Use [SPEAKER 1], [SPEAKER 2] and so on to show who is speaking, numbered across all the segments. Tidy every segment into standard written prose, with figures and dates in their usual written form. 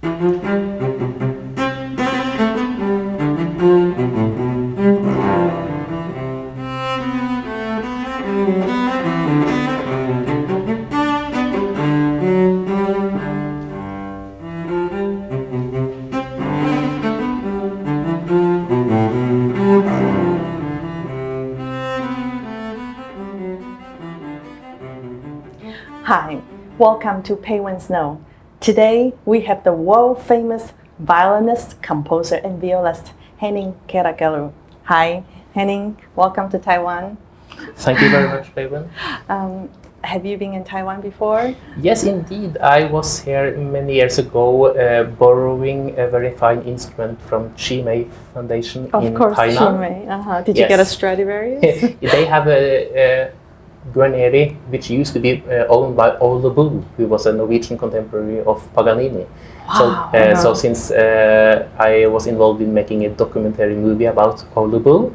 [SPEAKER 1] Hi, welcome to Peiwen Wang. Today we have the world-famous violinist, composer, and violist Henning Kraggerud. Hi, Henning. Welcome to Taiwan.
[SPEAKER 2] Thank you very much, Peiwen.
[SPEAKER 1] Have you been in Taiwan before?
[SPEAKER 2] Yes, indeed. I was here many years ago, borrowing a very fine instrument from Taipei Foundation in Taiwan.
[SPEAKER 1] Of course, Taipei. Did you get a Stradivarius?
[SPEAKER 2] They have a Guarneri, which used to be owned by Lullaby, who was a Norwegian contemporary of Paganini.
[SPEAKER 1] Wow.
[SPEAKER 2] So since I was involved in making a documentary movie about Lullaby,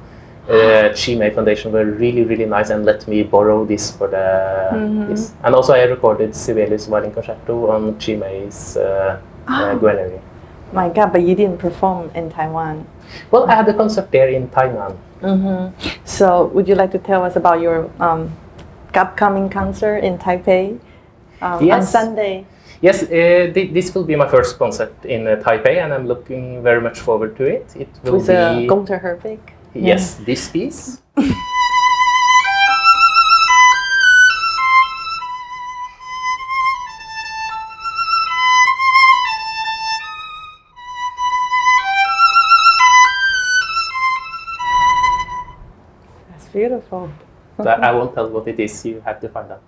[SPEAKER 2] Taipei Foundation were really nice and let me borrow this for this. And also I recorded Sibelius Violin Concerto on Taipei's Guarneri.
[SPEAKER 1] My God, but you didn't perform in Taiwan.
[SPEAKER 2] Well, I had a concert there in Taiwan.
[SPEAKER 1] So would you like to tell us about your upcoming concert in Taipei on Sunday?
[SPEAKER 2] Yes, this will be my first concert in Taipei, and I'm looking very much forward to it. It will
[SPEAKER 1] with
[SPEAKER 2] be
[SPEAKER 1] Gunther Herwig.
[SPEAKER 2] Yes, this piece.
[SPEAKER 1] That's beautiful.
[SPEAKER 2] But I won't tell what it is. You have to find out.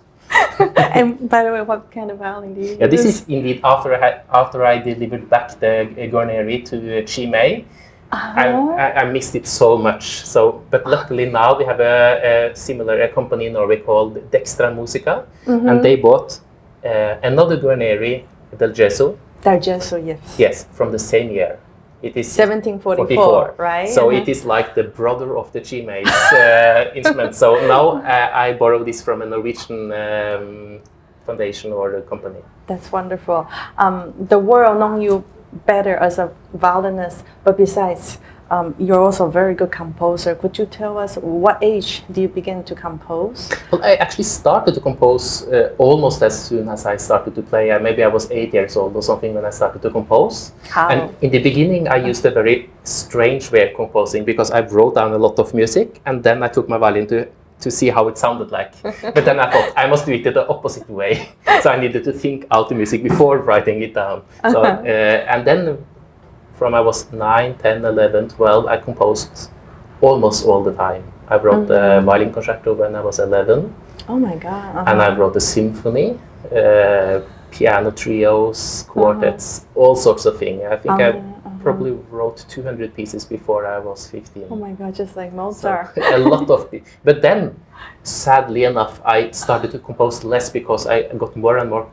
[SPEAKER 1] And by the way, what kind of violin do you use?
[SPEAKER 2] Yeah, this is indeed after I delivered back the Guarneri to Taipei. I missed it so much. But luckily now we have a similar company in Norway called Dextra Musica, and they bought another Guarneri, Del Gesso.
[SPEAKER 1] Del Gesso, yes.
[SPEAKER 2] Yes, from the same year. It is
[SPEAKER 1] 1744, right?
[SPEAKER 2] So it is like the brother of the Taipei's instrument. So now I borrow this from a Norwegian foundation or a company.
[SPEAKER 1] That's wonderful. The world knows you better as a violinist, but besides, you're also a very good composer. Could you tell us what age do you begin to compose?
[SPEAKER 2] Well, I actually started to compose almost as soon as I started to play. Maybe I was 8 years old or something when I started to compose.
[SPEAKER 1] How?
[SPEAKER 2] And in the beginning, I used a very strange way of composing because I wrote down a lot of music and then I took my violin to see how it sounded like. But then I thought I must do it the opposite way. So I needed to think out the music before writing it down. So, and then from I was 9, 10, 11, 12, I composed almost all the time. I wrote the violin concerto when I was 11.
[SPEAKER 1] Oh my God.
[SPEAKER 2] And I wrote a symphony, piano trios, quartets, all sorts of things. I think I probably wrote 200 pieces before I was 15.
[SPEAKER 1] Oh my God, just like Mozart.
[SPEAKER 2] So, a lot of it. But then, sadly enough, I started to compose less because I got more and more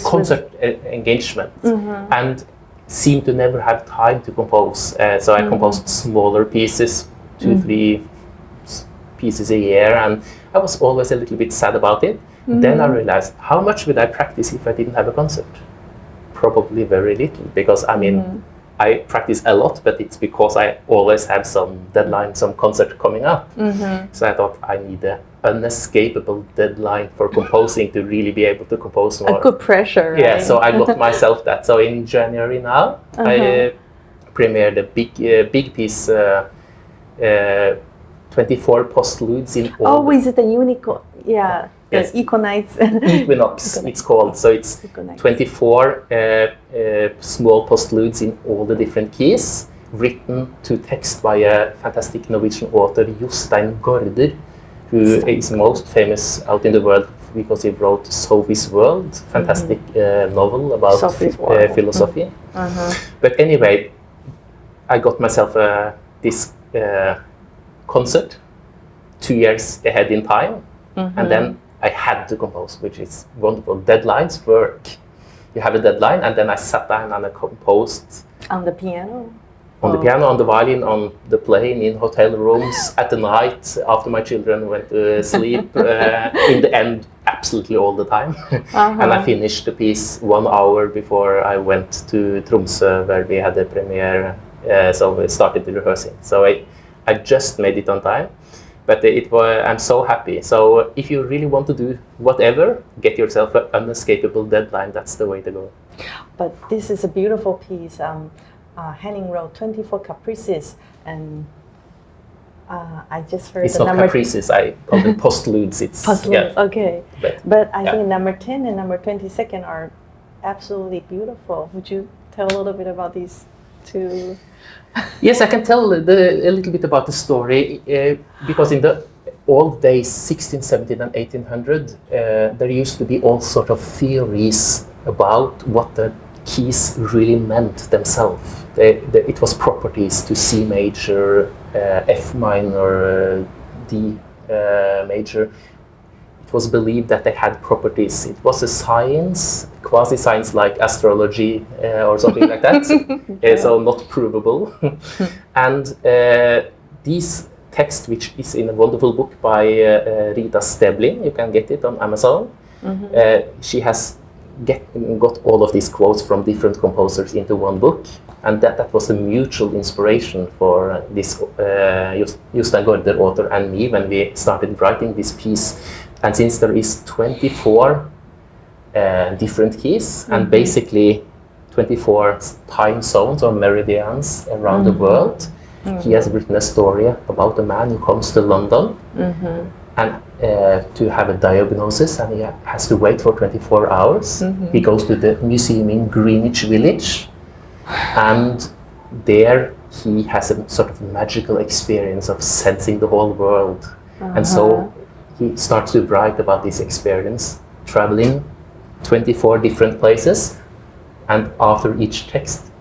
[SPEAKER 2] concert engagement and seemed to never have time to compose. So I composed smaller pieces, 2-3 pieces a year, and I was always a little bit sad about it. Then I realized, how much would I practice if I didn't have a concert? Probably very little, because I mean, I practice a lot, but it's because I always have some deadline, some concert coming up. So I thought I need an unescapable deadline for composing to really be able to compose more.
[SPEAKER 1] A good pressure, right?
[SPEAKER 2] Yeah, so I got myself that. So in January now, I premiered a big piece, 24 postludes in all.
[SPEAKER 1] Oh, is it the Unico? Yeah.
[SPEAKER 2] Yes.
[SPEAKER 1] The Equinox.
[SPEAKER 2] Equinox, it's called. So it's 24 small postludes in all the different keys, written to text by a fantastic Norwegian author, Jostein Gaarder, who is most famous out in the world because he wrote Sophie's World, fantastic novel about philosophy. But anyway, I got myself this concert 2 years ahead in time, and then I had to compose, which is wonderful. Deadlines work. You have a deadline, and then I sat down and I composed.
[SPEAKER 1] On the piano?
[SPEAKER 2] On the piano, on the violin, on the plane, in hotel rooms, at the night, after my children went to sleep. In the end, absolutely all the time. And I finished the piece 1 hour before I went to Tromsø, where we had the premiere. So we started the rehearsing. So I just made it on time, but I'm so happy. So if you really want to do whatever, get yourself an unescapable deadline. That's the way to go.
[SPEAKER 1] But this is a beautiful piece. Henning wrote 24 caprices, and I just heard
[SPEAKER 2] it's
[SPEAKER 1] the
[SPEAKER 2] not
[SPEAKER 1] number
[SPEAKER 2] caprices. I call them postludes. It's
[SPEAKER 1] postludes.
[SPEAKER 2] Yeah.
[SPEAKER 1] Okay, but I think number 10 and number 22nd are absolutely beautiful. Would you tell a little bit about these two?
[SPEAKER 2] Yes, I can tell a little bit about the story, because in the old days, 16, 17 and 1800, there used to be all sort of theories about what the keys really meant themselves. It was properties to C major, F minor, D major. It was believed that they had properties. It was a science, quasi-science like astrology or something like that, so not provable. And this text, which is in a wonderful book by Rita Stebling, you can get it on Amazon. She has got all of these quotes from different composers into one book, and that was a mutual inspiration for this Jostein Gaarder author and me when we started writing this piece. And since there is 24 different keys and basically 24 time zones or meridians around the world, he has written a story about a man who comes to London and to have a diagnosis, and he has to wait for 24 hours. He goes to the museum in Greenwich Village, and there he has a sort of magical experience of sensing the whole world. And so he starts to write about this experience, traveling 24 different places, and after each text,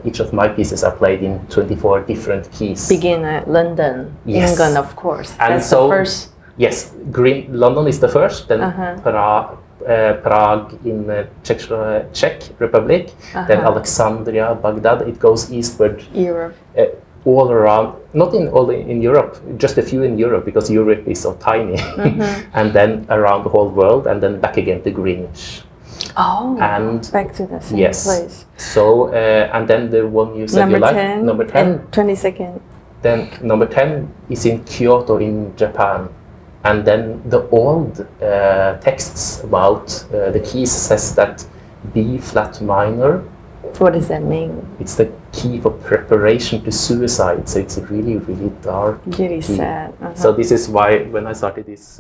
[SPEAKER 2] each of my pieces are played in 24 different keys.
[SPEAKER 1] Begin at London, England, of course.
[SPEAKER 2] And
[SPEAKER 1] that's
[SPEAKER 2] so,
[SPEAKER 1] the first.
[SPEAKER 2] Yes, London is the first, then Prague in Czech Republic, then Alexandria, Baghdad. It goes eastward.
[SPEAKER 1] Europe.
[SPEAKER 2] All around, not all in Europe, just a few in Europe, because Europe is so tiny, and then around the whole world, and then back again to Greenwich.
[SPEAKER 1] Oh,
[SPEAKER 2] and
[SPEAKER 1] back to the same place.
[SPEAKER 2] So, and then the one you said
[SPEAKER 1] number
[SPEAKER 2] you like,
[SPEAKER 1] 10
[SPEAKER 2] number 10.
[SPEAKER 1] And 22nd.
[SPEAKER 2] Then number 10 is in Kyoto in Japan. And then the old texts about the keys says that B flat minor.
[SPEAKER 1] What does that mean?
[SPEAKER 2] It's the key for preparation to suicide. So it's a really, really dark
[SPEAKER 1] Really
[SPEAKER 2] key.
[SPEAKER 1] sad.
[SPEAKER 2] So this is why when I started this...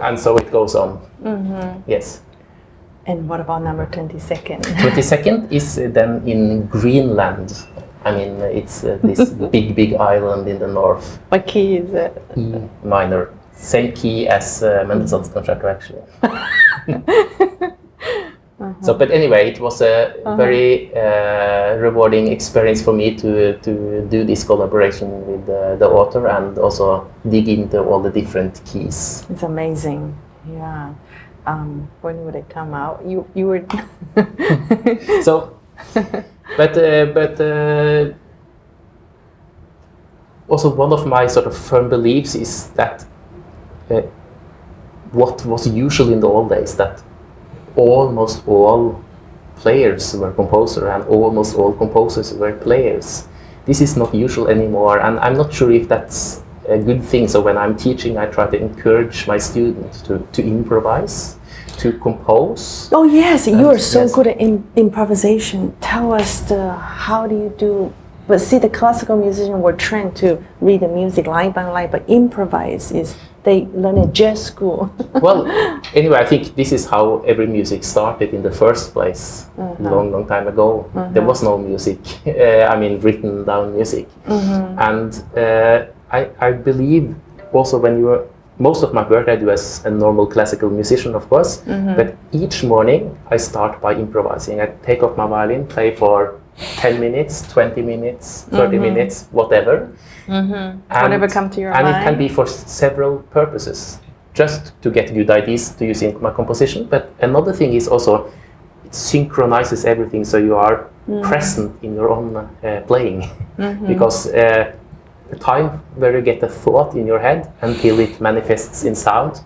[SPEAKER 2] And so it goes on. Yes.
[SPEAKER 1] And what about number 22nd?
[SPEAKER 2] 22nd is then in Greenland. I mean, it's this big island in the north.
[SPEAKER 1] What key is it?
[SPEAKER 2] E minor. Same key as Mendelssohn's Concerto, actually. So, but anyway, it was a very rewarding experience for me to do this collaboration with the author and also dig into all the different keys.
[SPEAKER 1] It's amazing. Yeah. When would it come out? You were.
[SPEAKER 2] So, but also one of my sort of firm beliefs is that what was usual in the old days, that almost all players were composers and almost all composers were players. This is not usual anymore, and I'm not sure if that's a good thing. So when I'm teaching, I try to encourage my students to improvise, to compose.
[SPEAKER 1] Oh yes, you are so good at improvisation. Tell us how do you do? But see, the classical musicians were trained to read the music line by line, but improvise is they learn at jazz school.
[SPEAKER 2] Well, anyway, I think this is how every music started in the first place, long time ago. There was no music, I mean, written down music. And I believe also when you most of my work I do as a normal classical musician, of course, but each morning I start by improvising. I take up my violin, play for 10 minutes, 20 minutes, 30 minutes, whatever.
[SPEAKER 1] Whatever comes to your
[SPEAKER 2] mind.
[SPEAKER 1] mind.
[SPEAKER 2] And it can be for several purposes, just to get good ideas to use in my composition. But another thing is also, it synchronizes everything, so you are present in your own playing. Because the time where you get a thought in your head until it manifests in sound,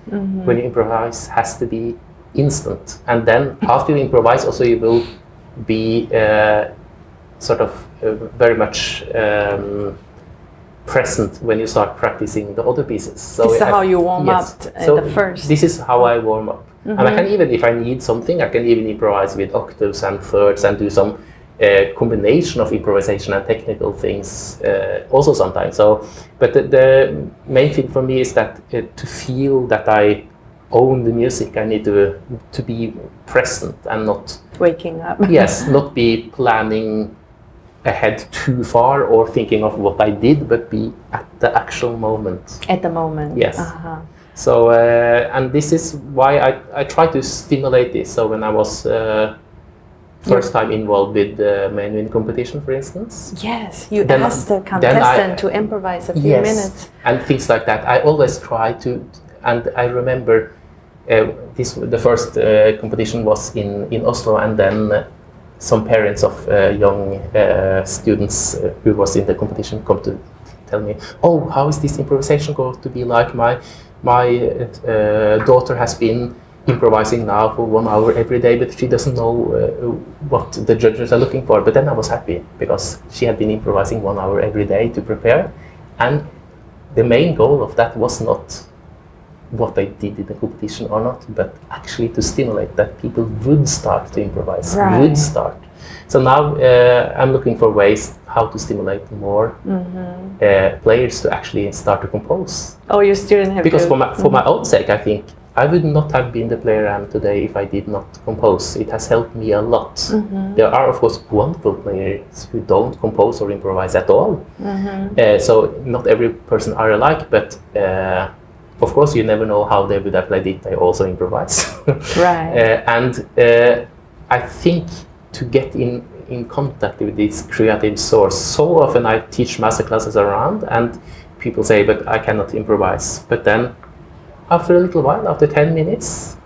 [SPEAKER 2] when you improvise, has to be instant. And then after you improvise, also you will be very much present when you start practicing the other pieces. So
[SPEAKER 1] this is how you warm up
[SPEAKER 2] so
[SPEAKER 1] the first.
[SPEAKER 2] This is how I warm up. And I can even, if I need something, I can even improvise with octaves and thirds and do some combination of improvisation and technical things also sometimes. So, but the main thing for me is that to feel that I own the music, I need to be present and not
[SPEAKER 1] waking up.
[SPEAKER 2] Yes, not be planning ahead too far or thinking of what I did, but be at the actual moment.
[SPEAKER 1] At the moment.
[SPEAKER 2] Yes. So, and this is why I try to stimulate this. So when I was first time involved with the main competition, for instance.
[SPEAKER 1] Yes, you asked the contestant to improvise a few minutes.
[SPEAKER 2] And things like that. I always try to, and I remember the first competition was in Oslo, and then some parents of young students who was in the competition come to tell me, oh, how is this improvisation going to be like? My daughter has been improvising now for 1 hour every day, but she doesn't know what the judges are looking for. But then I was happy because she had been improvising 1 hour every day to prepare, and the main goal of that was not what I did in the competition or not, but actually to stimulate that people would start to improvise, would start. So now I'm looking for ways how to stimulate more players to actually start to compose.
[SPEAKER 1] Oh, your student have
[SPEAKER 2] because for my own sake, I think I would not have been the player I am today if I did not compose. It has helped me a lot. There are, of course, wonderful players who don't compose or improvise at all. So not every person are alike, but of course, you never know how they would have played it. They also improvise. And I think to get in contact with this creative source, so often I teach masterclasses around and people say, but I cannot improvise. But then after a little while, after 10 minutes,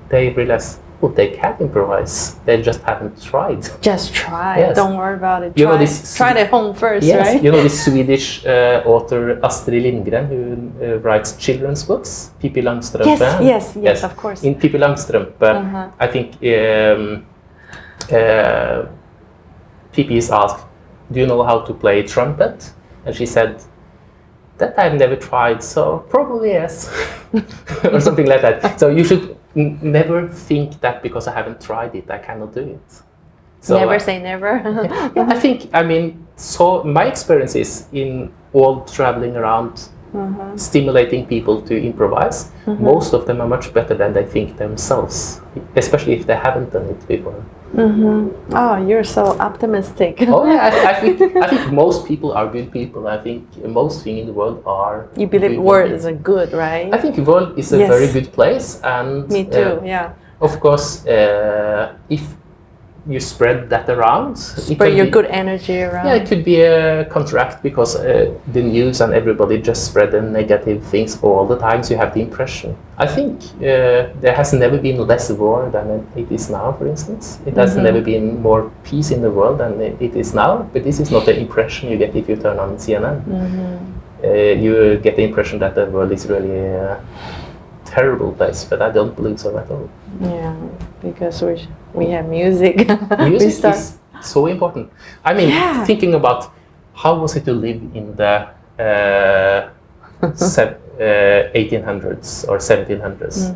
[SPEAKER 2] they realize, oh, they can improvise. They just haven't tried.
[SPEAKER 1] Just try. Yes. Don't worry about it. Try it at home first,
[SPEAKER 2] yes.
[SPEAKER 1] right?
[SPEAKER 2] You know this Swedish author Astrid Lindgren who writes children's books? Pippi Langströmp.
[SPEAKER 1] Yes, of course.
[SPEAKER 2] In Pippi Langströmp, I think Pippi is asked, do you know how to play trumpet? And she said, that I've never tried, so probably yes. Or something like that. So you should never think that because I haven't tried it, I cannot do it. So
[SPEAKER 1] never say never.
[SPEAKER 2] So my experience is in all traveling around, stimulating people to improvise. Most of them are much better than they think themselves, especially if they haven't done it before.
[SPEAKER 1] Oh, you're so optimistic.
[SPEAKER 2] I think most people are good people. I think most things in the world are.
[SPEAKER 1] You believe the world is a good, right?
[SPEAKER 2] I think the world is a very good place, and
[SPEAKER 1] me too. Yeah.
[SPEAKER 2] Of course, if you spread that around,
[SPEAKER 1] spread your good energy around.
[SPEAKER 2] Yeah, it could be a contract because the news and everybody just spread the negative things all the time. So you have the impression. I think there has never been less war than it is now. For instance, it has never been more peace in the world than it is now. But this is not the impression you get if you turn on CNN. You get the impression that the world is really a terrible place, but I don't believe so at all.
[SPEAKER 1] Yeah, because we have music.
[SPEAKER 2] Music is so important. I mean, thinking about how was it to live in the 1800s or 1700s.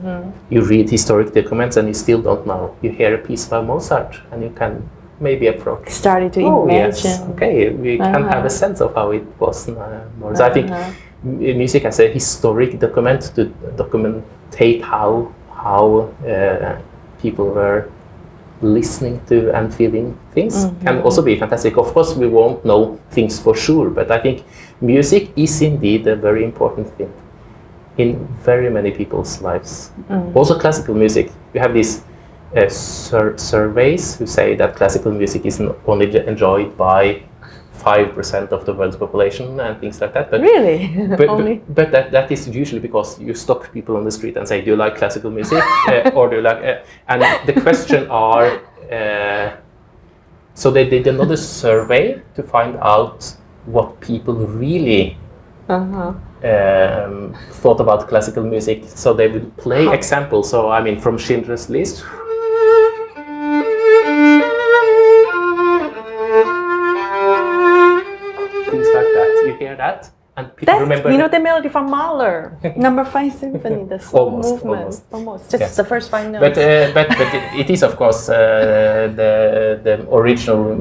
[SPEAKER 2] You read historic documents and you still don't know. You hear a piece by Mozart and you can maybe approach.
[SPEAKER 1] Started to imagine.
[SPEAKER 2] Yes. Okay, we can have a sense of how it was more. So I think music as a historic document to documentate how people were listening to and feeling things can also be fantastic. Of course, we won't know things for sure, but I think music is indeed a very important thing. in very many people's lives. Also classical music. You have these surveys who say that classical music is only enjoyed by 5% of the world's population and things like that. But
[SPEAKER 1] really?
[SPEAKER 2] but that is usually because you stop people on the street and say, do you like classical music? Or do you like... and the question are... so they did another survey to find out what people really thought about classical music. So they would play examples. So I mean, from Schindlers List. Things like that. You hear that? And people remember...
[SPEAKER 1] You know the melody from Mahler, Number 5 Symphony, the slow movement. Almost. Just
[SPEAKER 2] yes.
[SPEAKER 1] the first 5 notes.
[SPEAKER 2] But it is, of course, the original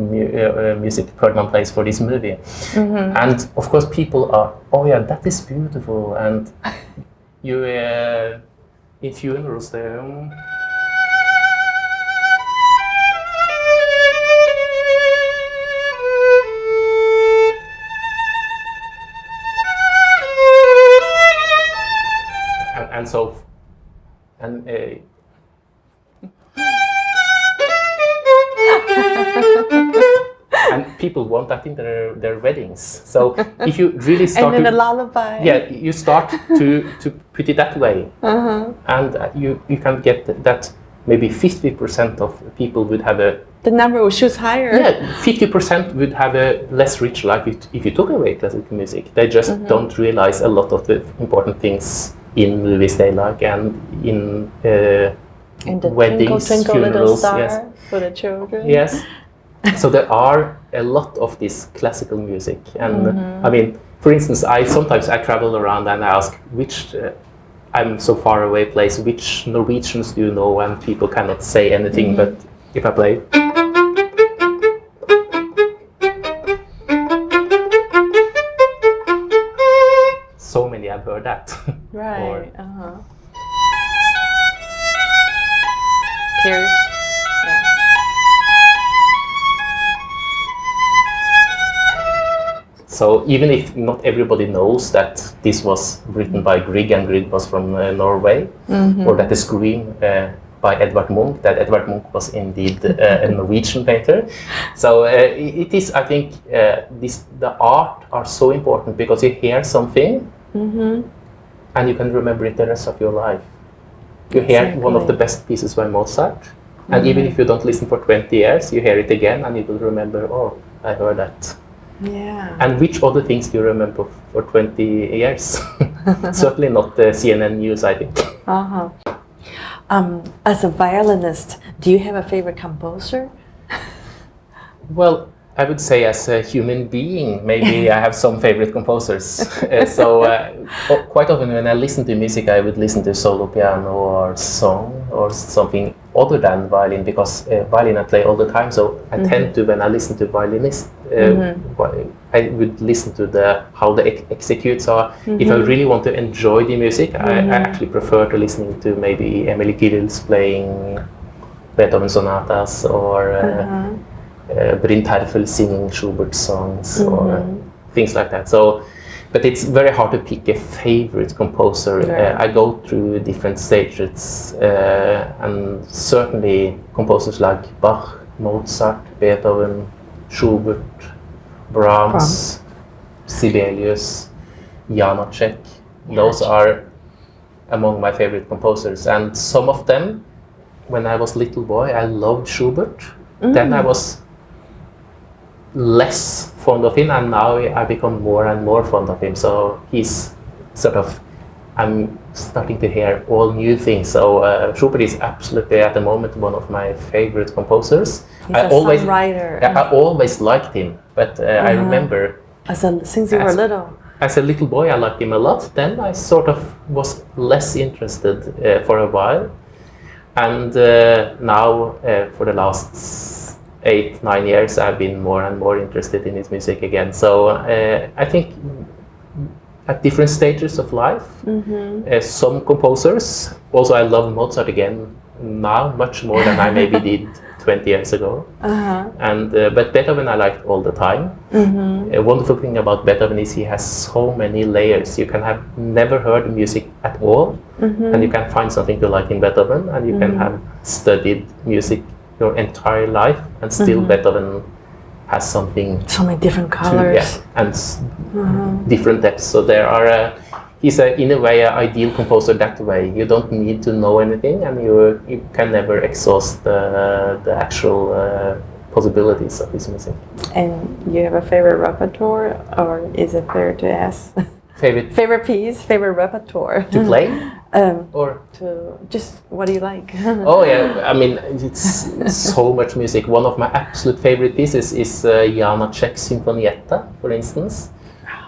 [SPEAKER 2] music Bergman plays for this movie. And, of course, people are, oh yeah, that is beautiful. And you, in funerals there... And so, and and people want that in their weddings. So if you really start
[SPEAKER 1] and then a lullaby.
[SPEAKER 2] Yeah, you start to put it that way, and you can get that maybe 50% of people would have a...
[SPEAKER 1] The number will choose higher.
[SPEAKER 2] Yeah, 50% would have a less rich life if you took away classical music. They just don't realize a lot of the important things in movies they like and in weddings,
[SPEAKER 1] twinkle,
[SPEAKER 2] funerals.
[SPEAKER 1] little star
[SPEAKER 2] Yes.
[SPEAKER 1] for the children.
[SPEAKER 2] Yes. So there are a lot of this classical music, and I mean, for instance, I sometimes travel around and I ask which I'm so far away place, which Norwegians do you know, and people cannot say anything. But if I play. So many I've heard that.
[SPEAKER 1] Right.
[SPEAKER 2] Or,
[SPEAKER 1] Tears. Yeah.
[SPEAKER 2] So even if not everybody knows that this was written by Grieg, and Grieg was from Norway, or that the Scream by Edvard Munch, that Edvard Munch was indeed a Norwegian painter. So it is, I think, the art are so important because you hear something and you can remember it the rest of your life. You hear one of the best pieces by Mozart, and even if you don't listen for 20 years, you hear it again and you will remember, oh, I heard that.
[SPEAKER 1] Yeah.
[SPEAKER 2] And which other things do you remember for 20 years? Certainly not the CNN news, I think.
[SPEAKER 1] As a violinist, do you have a favorite composer?
[SPEAKER 2] Well, I would say as a human being, maybe I have some favorite composers. Quite often when I listen to music, I would listen to solo piano or song or something other than violin, because violin I play all the time. So I tend to, when I listen to violinist, I would listen to how they execute. So if I really want to enjoy the music, I actually prefer to listening to maybe Emily Gilles playing Beethoven sonatas, or Bryn Terfel singing Schubert songs, or things like that. So, but it's very hard to pick a favorite composer. I go through different stages, and certainly composers like Bach, Mozart, Beethoven, Schubert, Brahms, Sibelius, Janacek. Those are among my favorite composers, and some of them, when I was little boy, I loved Schubert. Then I was less fond of him, and now I become more and more fond of him. So he's sort of, I'm starting to hear all new things. So Schubert is absolutely at the moment one of my favorite composers.
[SPEAKER 1] He's a songwriter.
[SPEAKER 2] I always liked him, but I remember
[SPEAKER 1] since you were little.
[SPEAKER 2] As a little boy, I liked him a lot. Then I sort of was less interested for a while, and now for the last 8-9 years, I've been more and more interested in his music again. So I think at different stages of life, some composers, also I love Mozart again now much more than I maybe did 20 years ago. And but Beethoven I liked all the time. A wonderful thing about Beethoven is he has so many layers. You can have never heard music at all, and you can find something to like in Beethoven, and you can have studied music your entire life, and still Beethoven has something.
[SPEAKER 1] So many different colors.
[SPEAKER 2] And different depths. So there are. He's in a way an ideal composer that way. You don't need to know anything, and you can never exhaust the actual possibilities of his music.
[SPEAKER 1] And you have a favorite repertoire, or is it fair to ask? Favorite piece, favorite repertoire
[SPEAKER 2] to play, or
[SPEAKER 1] to just what do you like?
[SPEAKER 2] Oh yeah, I mean it's so much music. One of my absolute favorite pieces is Janacek's Sinfonietta, for instance.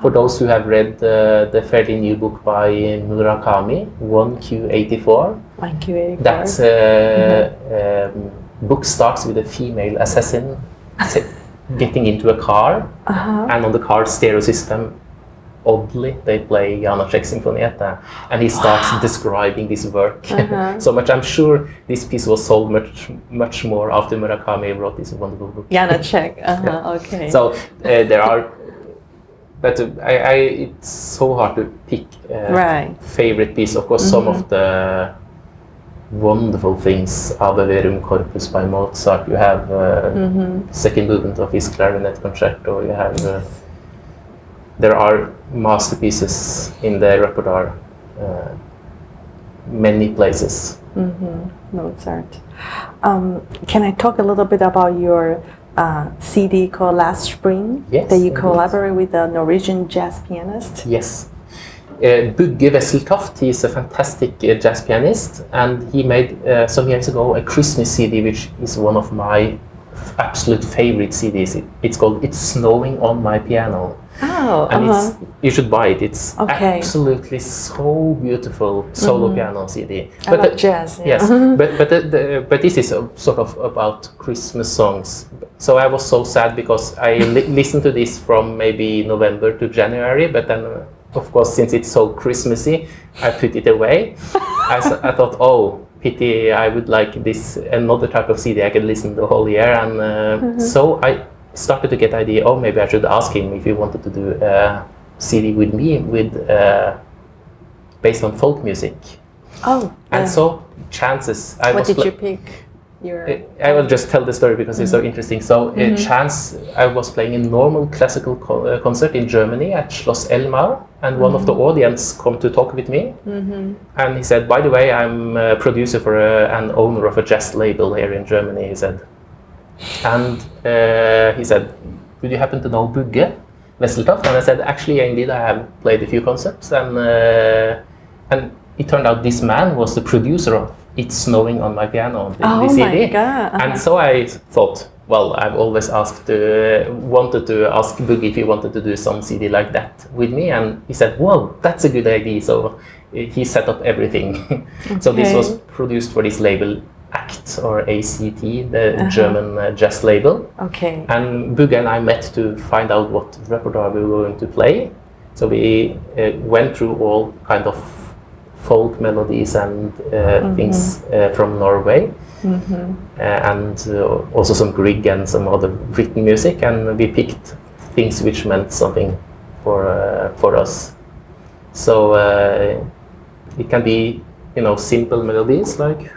[SPEAKER 2] For those who have read the fairly new book by Murakami, 1Q84.
[SPEAKER 1] 1Q84.
[SPEAKER 2] That book starts with a female assassin getting into a car, and on the car stereo system, oddly, they play Janacek's Sinfonietta, and he starts describing this work so much. I'm sure this piece was sold much more after Murakami wrote this wonderful book.
[SPEAKER 1] Janacek, okay.
[SPEAKER 2] So there are. But it's so hard to pick favorite piece. Of course, some of the wonderful things, Ave Verum Corpus by Mozart. You have second movement of his clarinet concerto. You have there are masterpieces in the repertoire, many places.
[SPEAKER 1] Mozart. Can I talk a little bit about your CD called Last Spring, that you collaborate with a Norwegian jazz pianist?
[SPEAKER 2] Yes. Bugge Wesseltoft, he is a fantastic jazz pianist, and he made some years ago a Christmas CD, which is one of my absolute favorite CDs. It's called It's Snowing on My Piano.
[SPEAKER 1] Oh,
[SPEAKER 2] and you should buy it. It's absolutely so beautiful solo piano CD.
[SPEAKER 1] I love jazz. Yeah.
[SPEAKER 2] Yes, but this is sort of about Christmas songs. So I was so sad because I listened to this from maybe November to January, but then of course since it's so Christmassy, I put it away. I thought, oh, pity, I would like this another type of CD I could listen the whole year, and so I started to get the idea, oh, maybe I should ask him if he wanted to do a CD with me based on folk music.
[SPEAKER 1] Oh.
[SPEAKER 2] And so chances.
[SPEAKER 1] What did you pick?
[SPEAKER 2] I will just tell the story because it's so interesting. So chance, I was playing a normal classical concert in Germany at Schloss Elmar, and one of the audience come to talk with me, and he said, by the way, I'm a producer for an owner of a jazz label here in Germany, he said. And he said, would you happen to know Bugge Wesseltoft? And I said, actually, indeed, I have played a few concerts, and it turned out this man was the producer of It's Snowing on My Piano, the CD.
[SPEAKER 1] My God.
[SPEAKER 2] And so I thought, well, I've always wanted to ask Bugge if he wanted to do some CD like that with me, and he said, well, that's a good idea. So he set up everything. So this was produced for this label, ACT or ACT, the German jazz label.
[SPEAKER 1] Okay.
[SPEAKER 2] And Bugge and I met to find out what repertoire we were going to play. So we went through all kind of folk melodies and things from Norway, and also some Grieg and some other written music, and we picked things which meant something for us. So it can be, simple melodies like.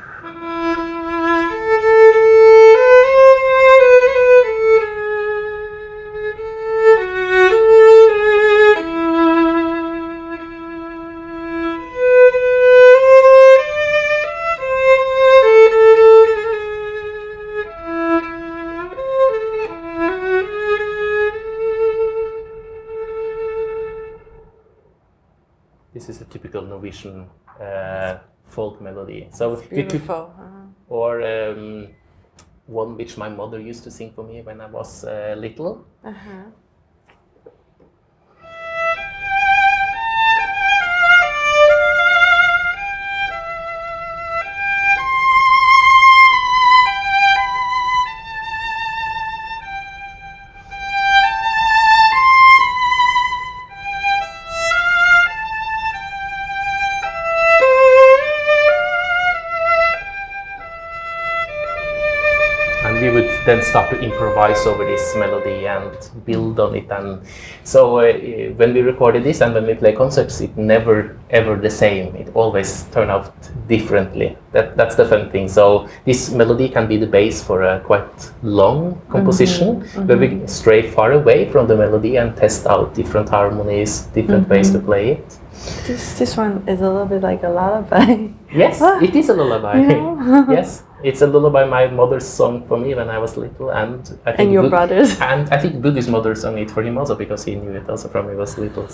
[SPEAKER 2] This is a typical Norwegian folk melody. So
[SPEAKER 1] it's beautiful.
[SPEAKER 2] Or one which my mother used to sing for me when I was little. then start to improvise over this melody and build on it. And so when we recorded this and when we play concerts, it never ever the same. It always turns out differently. That's the fun thing. So this melody can be the base for a quite long composition, where we stray far away from the melody and test out different harmonies, different ways to play it.
[SPEAKER 1] This one is a little bit like a lullaby.
[SPEAKER 2] Yes, it is a lullaby.
[SPEAKER 1] You know?
[SPEAKER 2] Yes, it's a lullaby. My mother's song for me when I was little, and I think
[SPEAKER 1] your brothers.
[SPEAKER 2] And I think Buddhi's mother sang it for him also because he knew it also from when he was little.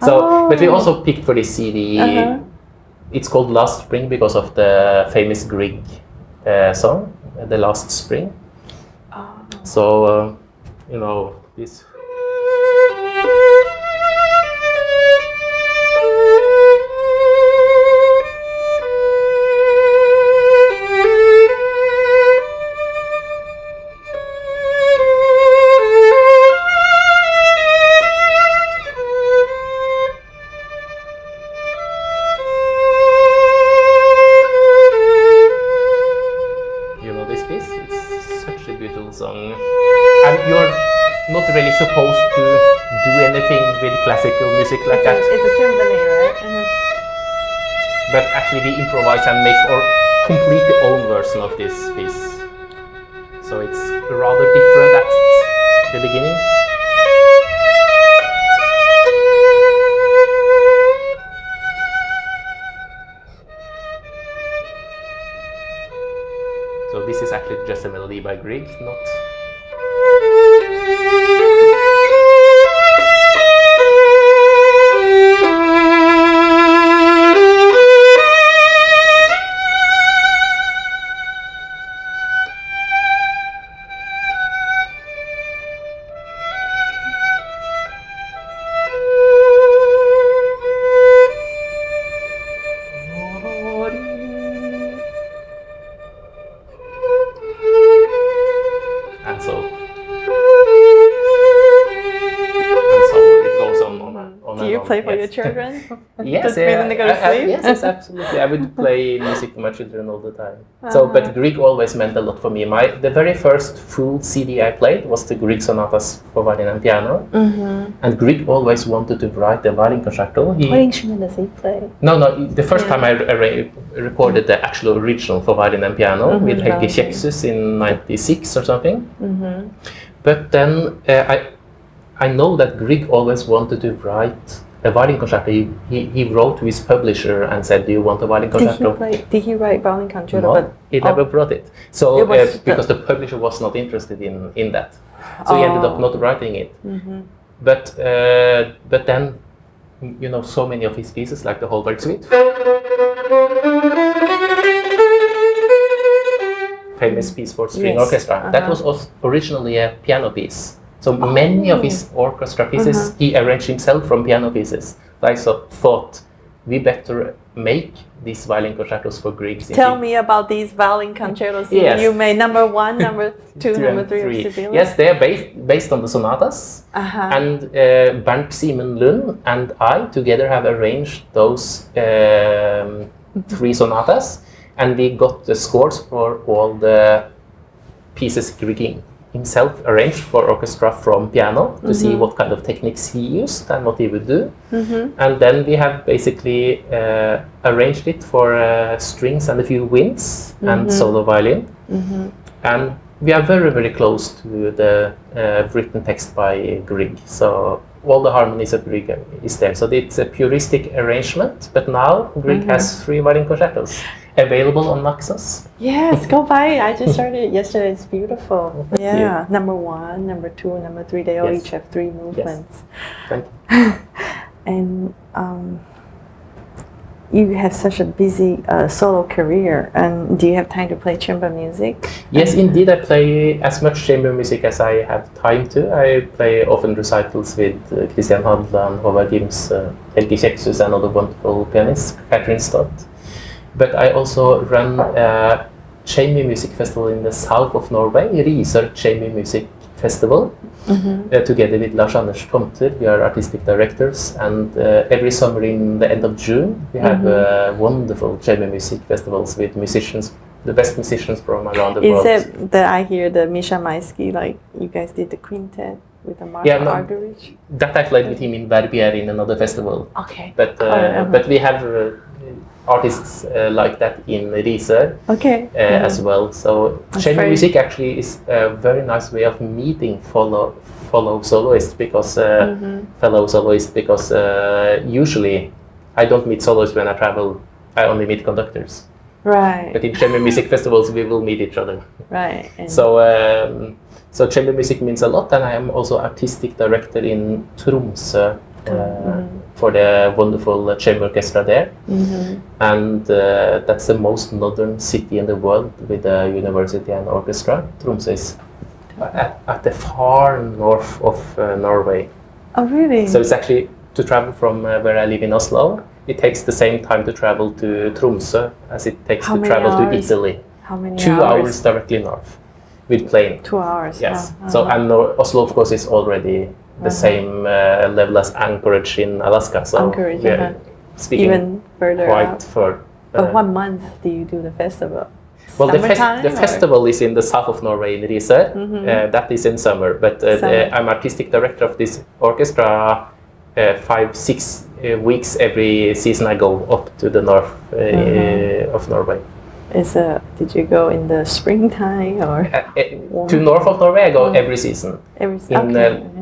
[SPEAKER 2] But we also picked for this CD. It's called Last Spring because of the famous Grieg song, The Last Spring. So this. Really supposed to do anything with classical music like that.
[SPEAKER 1] It's a symphony, right?
[SPEAKER 2] But actually we improvise and make our completely own version of this piece. So it's rather different at the beginning. So this is actually just a melody by Grieg, not...
[SPEAKER 1] Play for your children?
[SPEAKER 2] Yes, yes, absolutely. I would play music for my children all the time. But Grieg always meant a lot for me. The very first full CD I played was the Grieg Sonatas for violin and piano. And Grieg always wanted to write a violin concerto.
[SPEAKER 1] What instrument does he play?
[SPEAKER 2] No. The first time I recorded the actual original for violin and piano with Helge Kjeksus in '96 or something. But then I know that Grieg always wanted to write a violin concerto. He wrote to his publisher and said, "Do you want a violin concerto?"
[SPEAKER 1] Did he write violin concerto?
[SPEAKER 2] No, he never brought it. So because the publisher was not interested in that, so he ended up not writing it. But then, so many of his pieces, like the Holberg Suite, famous piece for string orchestra, that was originally a piano piece. So many of his orchestra pieces he arranged himself from piano pieces. I thought we better make these violin concertos for Grieg.
[SPEAKER 1] Tell me about these violin concertos.
[SPEAKER 2] Yes.
[SPEAKER 1] You made number 1, number 2, number 3 of Sibelius.
[SPEAKER 2] Yes, they are based on the sonatas. And Bernd Simon Lund and I together have arranged those 3 sonatas, and we got the scores for all the pieces Grieg himself arranged for orchestra from piano to see what kind of techniques he used and what he would do. And then we have basically arranged it for strings and a few winds and solo violin. And we are very, very close to the written text by Grieg. So all the harmonies of Grieg is there. So it's a puristic arrangement, but now Grieg has 3 violin concertos available on Naxos.
[SPEAKER 1] Yes, go buy it. I just started it yesterday. It's beautiful. Yeah, number 1, number 2, number 3. They all each have 3 movements.
[SPEAKER 2] Yes. Thank you.
[SPEAKER 1] And you have such a busy solo career. And do you have time to play chamber music?
[SPEAKER 2] Yes, indeed. I play as much chamber music as I have time to. I play often recitals with Christian Hadland, Håvard Gims, Helge Kjeksus, and other wonderful pianists, Catherine Stott. But I also run a chamber music festival in the south of Norway, Risør Chamber Music Festival, together with Lars Anders Tomter. We are artistic directors, and every summer in the end of June we have wonderful chamber music festivals with musicians the best musicians from around the world.
[SPEAKER 1] Is it that I hear the Misha Maisky, like you guys did the quintet with the Mark Argerich?
[SPEAKER 2] That I played with him in Verbier in another festival.
[SPEAKER 1] Okay.
[SPEAKER 2] But we have artists like that in Risør as well. So chamber music actually is a very nice way of meeting fellow soloists because fellow soloists because usually I don't meet soloists when I travel. I only meet conductors.
[SPEAKER 1] Right.
[SPEAKER 2] But in chamber music festivals we will meet each other.
[SPEAKER 1] Right.
[SPEAKER 2] So chamber music means a lot, and I am also artistic director in Tromsø for the wonderful chamber orchestra there. And that's the most modern city in the world with a university and orchestra. Tromsø is at the far north of Norway.
[SPEAKER 1] Oh, really?
[SPEAKER 2] So it's actually to travel from where I live in Oslo. It takes the same time to travel to Tromsø as it takes to travel to Italy.
[SPEAKER 1] How many
[SPEAKER 2] 2 hours directly north with plane.
[SPEAKER 1] 2 hours.
[SPEAKER 2] Yes. So and Oslo, of course, is already the same level as Anchorage in Alaska. So
[SPEAKER 1] Anchorage,
[SPEAKER 2] speaking
[SPEAKER 1] even further
[SPEAKER 2] quite
[SPEAKER 1] out.
[SPEAKER 2] far.
[SPEAKER 1] But what month do you do the festival?
[SPEAKER 2] Well, the festival is in the south of Norway in Risør. That is in summer. But I'm artistic director of this orchestra. 5-6 weeks every season I go up to the north of Norway. Did
[SPEAKER 1] you go in the springtime or?
[SPEAKER 2] To north of Norway I go every season. In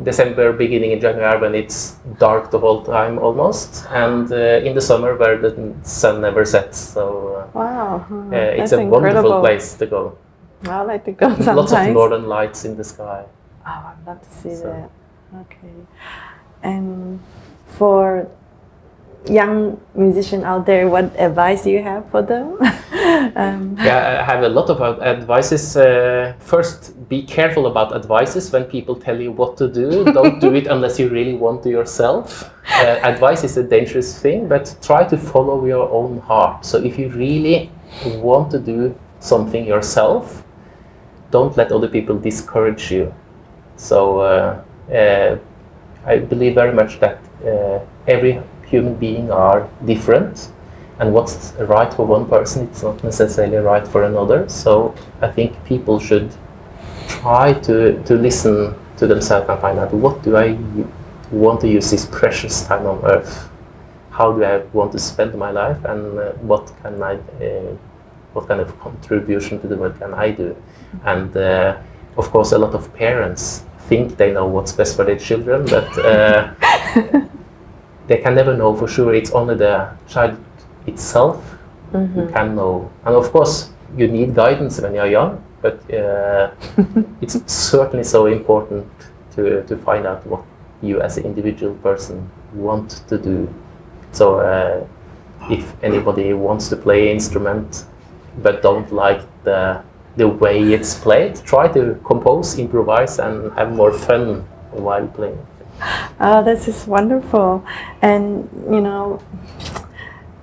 [SPEAKER 2] December, beginning in January when it's dark the whole time almost, and in the summer where the sun never sets. So
[SPEAKER 1] wow,
[SPEAKER 2] it's a wonderful place to go.
[SPEAKER 1] I like to go sometimes.
[SPEAKER 2] Lots of northern lights in the sky.
[SPEAKER 1] Oh, I'd love to see that. Okay. And for young musicians out there, what advice do you have for them?
[SPEAKER 2] I have a lot of advices. First, be careful about advices when people tell you what to do. Don't do it unless you really want to yourself. Advice is a dangerous thing, but try to follow your own heart. So if you really want to do something yourself, don't let other people discourage you. So I believe very much that every human being are different, and what's right for one person it's not necessarily right for another. So I think people should try to listen to themselves and find out, what do I want to use this precious time on earth? How do I want to spend my life, and what kind of contribution to the world can I do? And of course a lot of parents think they know what's best for their children, but they can never know for sure. It's only the child itself who can know. And of course, you need guidance when you're young, but it's certainly so important to find out what you as an individual person want to do. So if anybody wants to play an instrument but don't like the way it's played, try to compose, improvise, and have more fun while playing.
[SPEAKER 1] This is wonderful, and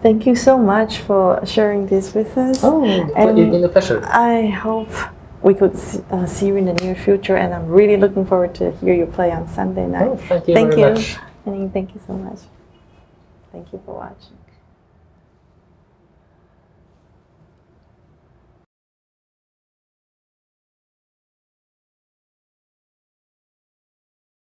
[SPEAKER 1] thank you so much for sharing this with us.
[SPEAKER 2] Oh, it's been a pleasure.
[SPEAKER 1] I hope we could see you in the near future, and I'm really looking forward to hear you play on Sunday night.
[SPEAKER 2] Oh, thank you very much.
[SPEAKER 1] Henning, thank you so much. Thank you for watching.